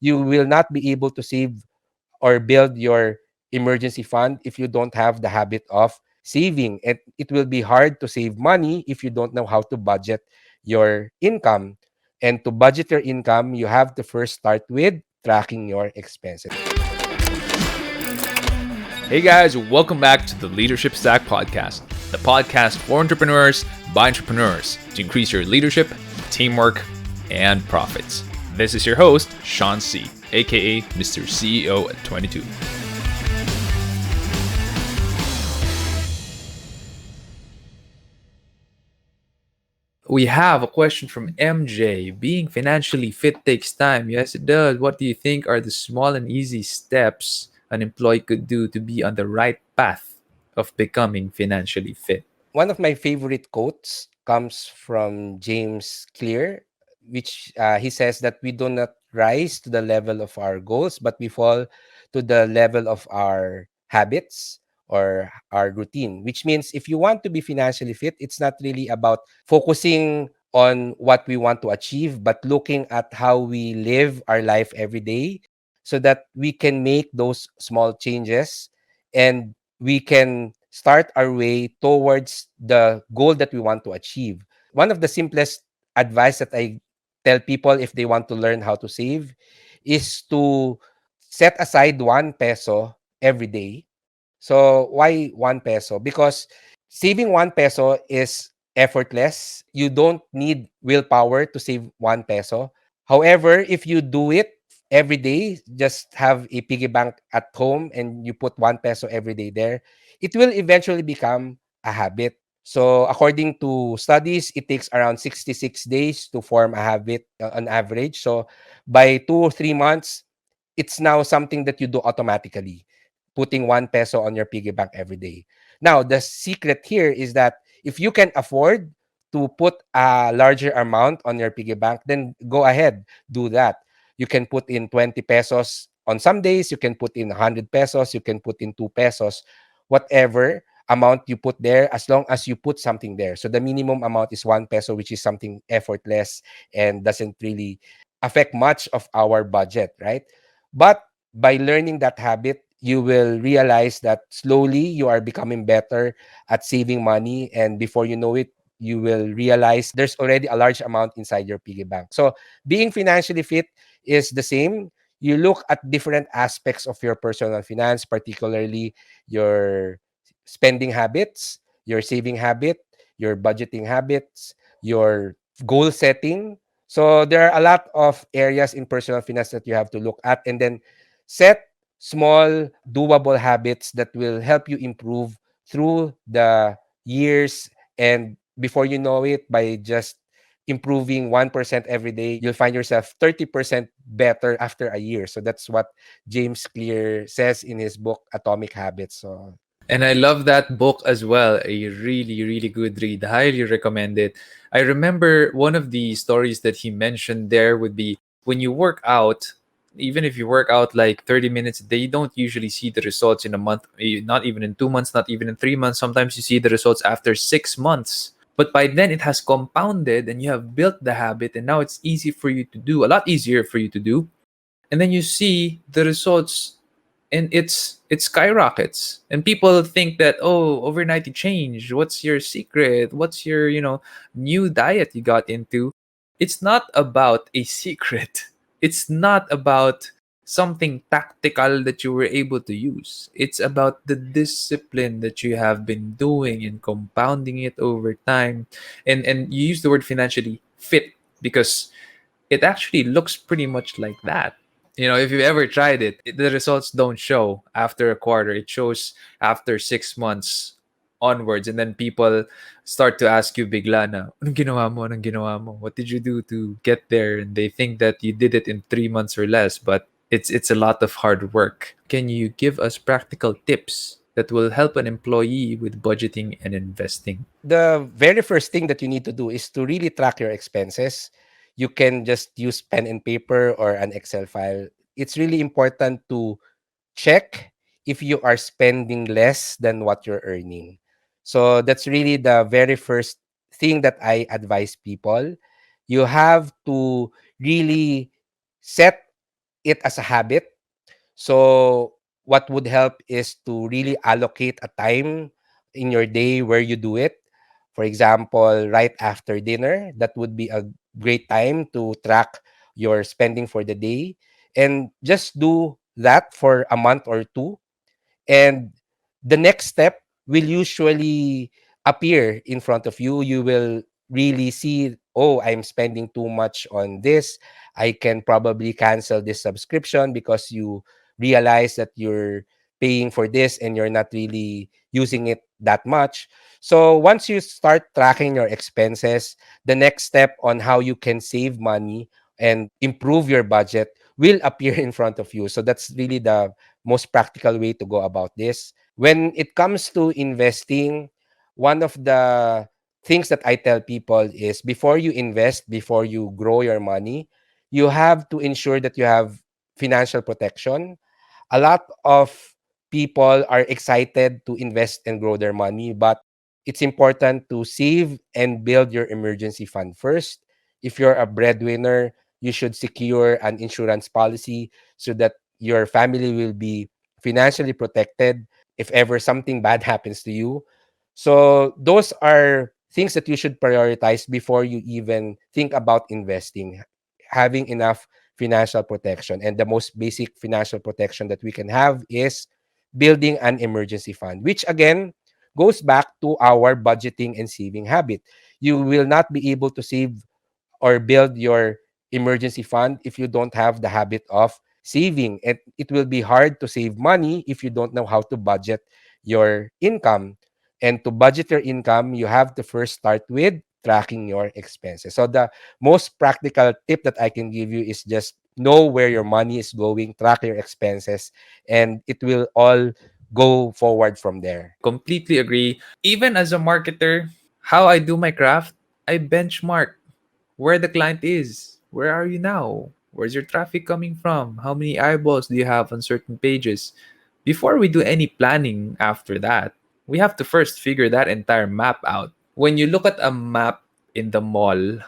You will not be able to save or build your emergency fund if you don't have the habit of saving. And it will be hard to save money if you don't know how to budget your income. And to budget your income, you have to first start with tracking your expenses. Hey guys, welcome back to the Leadership Stack Podcast, the podcast for entrepreneurs by entrepreneurs to increase your leadership, teamwork, and profits. This is your host, Sean C., aka Mr. CEO at 22. We have a question from MJ. Being financially fit takes time. Yes, it does. What do you think are the small and easy steps an employee could do to be on the right path of becoming financially fit? One of my favorite quotes comes from James Clear, which he says that we do not rise to the level of our goals, but we fall to the level of our habits or our routine. Which means if you want to be financially fit, it's not really about focusing on what we want to achieve, but looking at how we live our life every day so that we can make those small changes and we can start our way towards the goal that we want to achieve. One of the simplest advice that I tell people if they want to learn how to save is to set aside 1 peso every day. So why 1 peso? Because saving 1 peso is effortless. You don't need willpower to save 1 peso. However, if you do it every day, just have a piggy bank at home and you put 1 peso every day there, it will eventually become a habit. So according to studies, it takes around 66 days to form a habit on average. So by 2 or 3 months, it's now something that you do automatically, putting 1 peso on your piggy bank every day. Now, the secret here is that if you can afford to put a larger amount on your piggy bank, then go ahead, do that. You can put in 20 pesos on some days, you can put in 100 pesos, you can put in 2 pesos, whatever amount you put there, as long as you put something there. So the minimum amount is 1 peso, which is something effortless and doesn't really affect much of our budget, right? But by learning that habit, you will realize that slowly you are becoming better at saving money. And before you know it, you will realize there's already a large amount inside your piggy bank. So being financially fit is the same. You look at different aspects of your personal finance, particularly your spending habits, your saving habit, your budgeting habits, your goal setting. So there are a lot of areas in personal finance that you have to look at, and then set small doable habits that will help you improve through the years. And before you know it, by just improving 1% every day, you'll find yourself 30% better after a year. So that's what James Clear says in his book Atomic Habits. So And I love that book as well. A really, really good read. Highly recommend it. I remember one of the stories that he mentioned there would be when you work out, even if you work out like 30 minutes, they don't usually see the results in a month, not even in 2 months, not even in 3 months. Sometimes you see the results after 6 months. But by then it has compounded and you have built the habit, and now it's easy for you to do, a lot easier for you to do. And then you see the results and it skyrockets, and people think that, oh, overnight you change, what's your secret, what's your new diet you got into. It's not about a secret. It's not about something tactical that you were able to use. It's about the discipline that you have been doing and compounding it over time. And you use the word financially fit because it actually looks pretty much like that. If you've ever tried it, the results don't show after a quarter. It shows after 6 months onwards. And then people start to ask you bigla na, anong ginawa mo? Anong ginawa mo? What did you do to get there? And they think that you did it in 3 months or less, but it's a lot of hard work. Can you give us practical tips that will help an employee with budgeting and investing? the very first thing that you need to do is to really track your expenses. You can just use pen and paper or an Excel file. It's really important to check if you are spending less than what you're earning. So that's really the very first thing that I advise people. You have to really set it as a habit. So what would help is to really allocate a time in your day where you do it. For example, right after dinner, that would be a great time to track your spending for the day, and just do that for a month or two. And the next step will usually appear in front of you. You will really see, oh, I'm spending too much on this. I can probably cancel this subscription, because you realize that you're paying for this and you're not really using it that much. So once you start tracking your expenses, the next step on how you can save money and improve your budget will appear in front of you. So that's really the most practical way to go about this. When it comes to investing, one of the things that I tell people is, before you invest, before you grow your money, you have to ensure that you have financial protection. A lot of people are excited to invest and grow their money, but it's important to save and build your emergency fund first. If you're a breadwinner, you should secure an insurance policy so that your family will be financially protected if ever something bad happens to you. So those are things that you should prioritize before you even think about investing. Having enough financial protection, and the most basic financial protection that we can have is building an emergency fund, which again goes back to our budgeting and saving habit. You will not be able to save or build your emergency fund if you don't have the habit of saving. And it will be hard to save money if you don't know how to budget your income. And to budget your income, you have to first start with tracking your expenses. So the most practical tip that I can give you is just know where your money is going, track your expenses, and it will all go forward from there. Completely agree. Even as a marketer, how I do my craft, I benchmark where the client is. Where are you now? Where's your traffic coming from? How many eyeballs do you have on certain pages? Before we do any planning after that, we have to first figure that entire map out. When you look at a map in the mall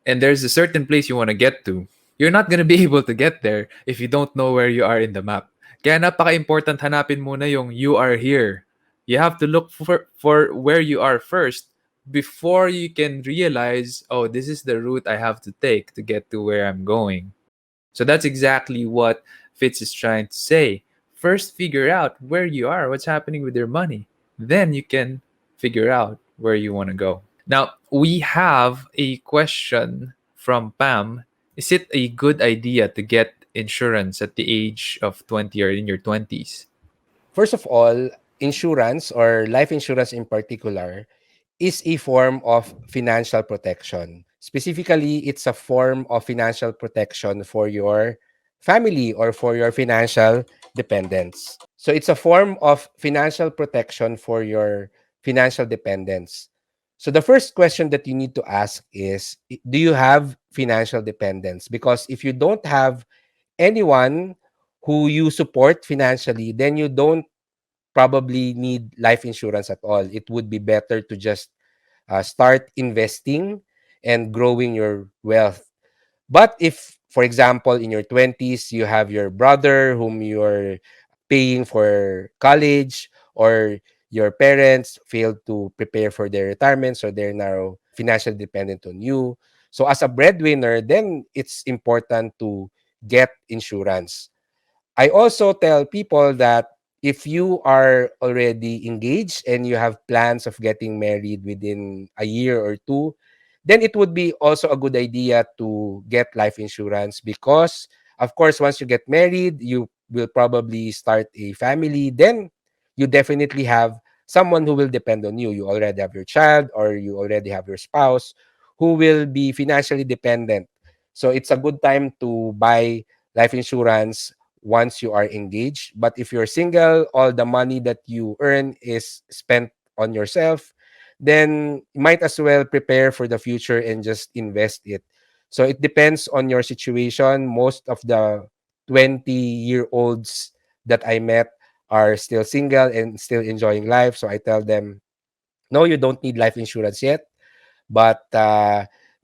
and there's a certain place you want to get to, you're not going to be able to get there if you don't know where you are in the map. Kaya napaka-important hanapin muna yung you are here. You have to look for where you are first before you can realize, oh, this is the route I have to take to get to where I'm going. So that's exactly what Fitz is trying to say. First, figure out where you are, what's happening with your money. Then you can figure out where you want to go. Now, we have a question from Pam. Is it a good idea to get insurance at the age of 20 or in your 20s? First of all, insurance, or life insurance in particular, is a form of financial protection. Specifically, it's a form of financial protection for your family or for your financial dependents. So it's a form of financial protection for your financial dependents. So the first question that you need to ask is, do you have financial dependents? Because if you don't have anyone who you support financially, then you don't probably need life insurance at all. It would be better to just start investing and growing your wealth. But if, for example, in your 20s, you have your brother whom you're paying for college, or your parents failed to prepare for their retirement, so they're now financially dependent on you. So, as a breadwinner, then it's important to get insurance. I also tell people that if you are already engaged and you have plans of getting married within a year or two, then it would be also a good idea to get life insurance, because, of course, once you get married, you will probably start a family. Then you definitely have someone who will depend on you. You already have your child, or you already have your spouse who will be financially dependent. So it's a good time to buy life insurance once you are engaged. But if you're single, all the money that you earn is spent on yourself, then you might as well prepare for the future and just invest it. So it depends on your situation. Most of the 20-year-olds that I met are still single and still enjoying life. So I tell them, no, you don't need life insurance yet, but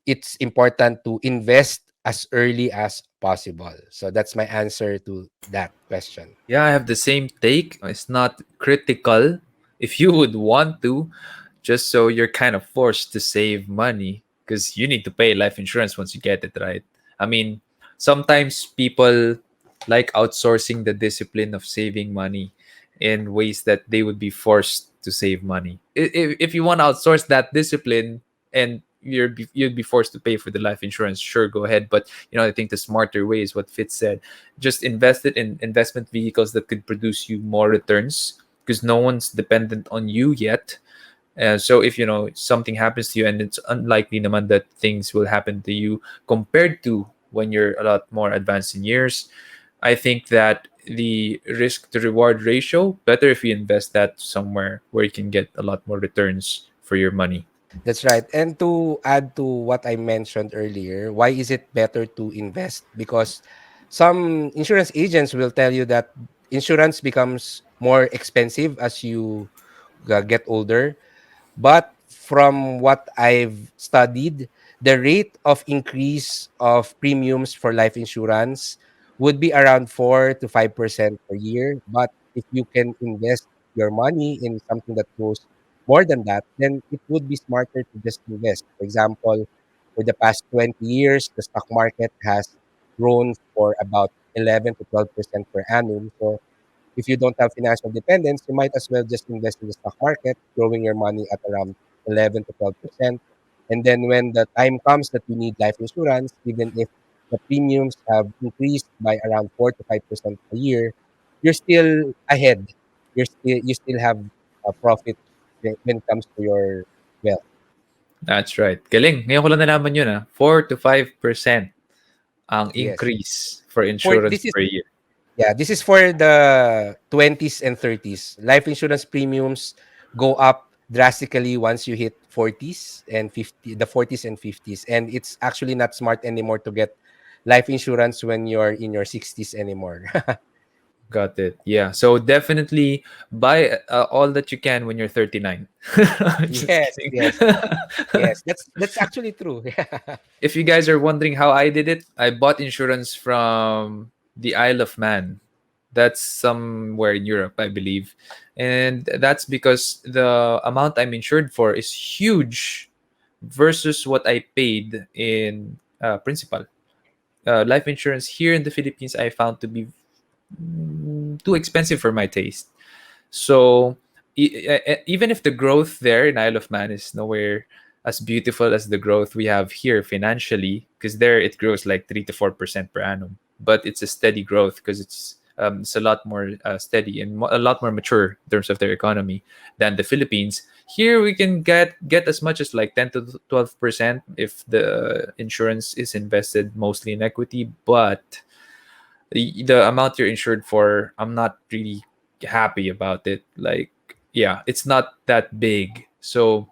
it's important to invest as early as possible. So that's my answer to that question. Yeah, I have the same take. It's not critical if you would want to, just so you're kind of forced to save money because you need to pay life insurance once you get it, right? I mean, sometimes people like outsourcing the discipline of saving money in ways that they would be forced to save money. If you want to outsource that discipline and you'd be forced to pay for the life insurance, sure, go ahead. But I think the smarter way is what Fitz said. Just invest it in investment vehicles that could produce you more returns because no one's dependent on you yet. So if something happens to you, and it's unlikely naman that things will happen to you compared to when you're a lot more advanced in years, I think that the risk to reward ratio better if you invest that somewhere where you can get a lot more returns for your money. That's right. And to add to what I mentioned earlier, why is it better to invest? Because some insurance agents will tell you that insurance becomes more expensive as you get older. But from what I've studied, the rate of increase of premiums for life insurance would be around 4 to 5% per year. But if you can invest your money in something that grows more than that, then it would be smarter to just invest. For example, for the past 20 years, the stock market has grown for about 11 to 12% per annum. So if you don't have financial dependence, you might as well just invest in the stock market, growing your money at around 11 to 12%. And then when the time comes that you need life insurance, even if the premiums have increased by around 4 to 5% a year, you're still ahead. You still have a profit when it comes to your wealth. That's right. Galing. Ngayon ko lang nalaman yun, 4 to 5% ang Yes. increase for For insurance this is per year. Yeah, this is for the 20s and 30s. Life insurance premiums go up drastically once you hit 40s and 50, the 40s and 50s. And it's actually not smart anymore to get life insurance when you're in your 60s anymore. Got it. Yeah. So definitely buy all that you can when you're 39. Just Yes, kidding. yes, yes. That's actually true. If you guys are wondering how I did it, I bought insurance from the Isle of Man. That's somewhere in Europe, I believe. And that's because the amount I'm insured for is huge versus what I paid in principal. Life insurance here in the Philippines, I found to be too expensive for my taste. So even if the growth there in Isle of Man is nowhere as beautiful as the growth we have here financially, because there it grows like 3 to 4% per annum, but it's a steady growth because it's a lot more steady and a lot more mature in terms of their economy than the Philippines. Here we can get as much as like 10 to 12% if the insurance is invested mostly in equity, but the amount you're insured for, I'm not really happy about it. Like, yeah, it's not that big. So,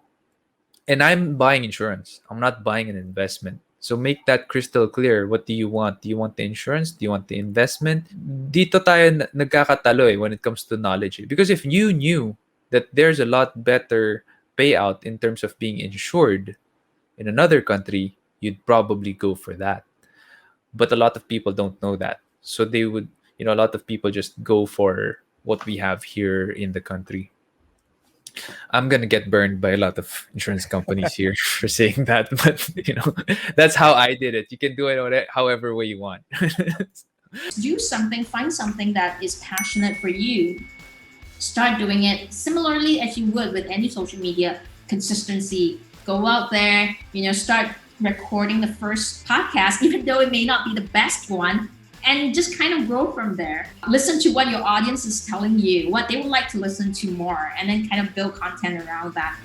and I'm buying insurance. I'm not buying an investment. So make that crystal clear. What do you want? Do you want the insurance? Do you want the investment? Dito tayo nagkakatalo when it comes to knowledge. Because if you knew that there's a lot better payout in terms of being insured in another country, you'd probably go for that. But a lot of people don't know that, so they would, a lot of people just go for what we have here in the country. I'm gonna get burned by a lot of insurance companies here for saying that, but that's how I did it. You can do it however way you want. Do something, find something that is passionate for you. Start doing it similarly as you would with any social media. Consistency. Go out there, start recording the first podcast, even though it may not be the best one, and just kind of grow from there. Listen to what your audience is telling you, what they would like to listen to more, and then kind of build content around that.